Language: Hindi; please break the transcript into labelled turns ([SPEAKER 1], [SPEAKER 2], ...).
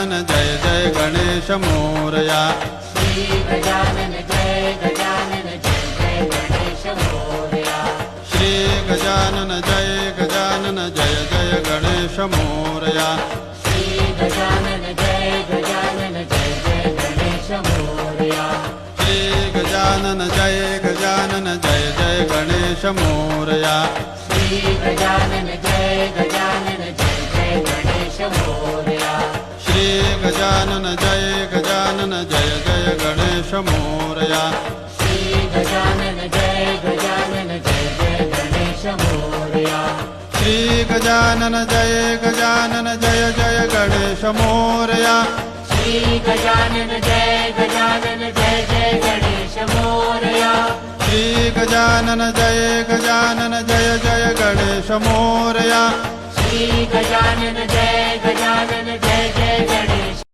[SPEAKER 1] गजानन जय जय गणेश मोरया।
[SPEAKER 2] श्री गजानन जय गणेश मोरया।
[SPEAKER 1] श्री गजानन जय जय गणेश मोरया।
[SPEAKER 2] श्री गजानन जय गणेश मोरया।
[SPEAKER 1] श्री गजानन जय जय गणेश मोरया।
[SPEAKER 2] श्री गजानन जय गणेश मोरया।
[SPEAKER 1] श्री गजानन जय जय गणेश मोरया।
[SPEAKER 2] श्री गजानन जय गणेश मोरया।
[SPEAKER 1] श्री गजानन जय जय गणेश मोरया।
[SPEAKER 2] श्री गजानन जय गणेश मोरया।
[SPEAKER 1] श्री गजानन जय जय गणेश मोरया।
[SPEAKER 2] श्री गजानन जय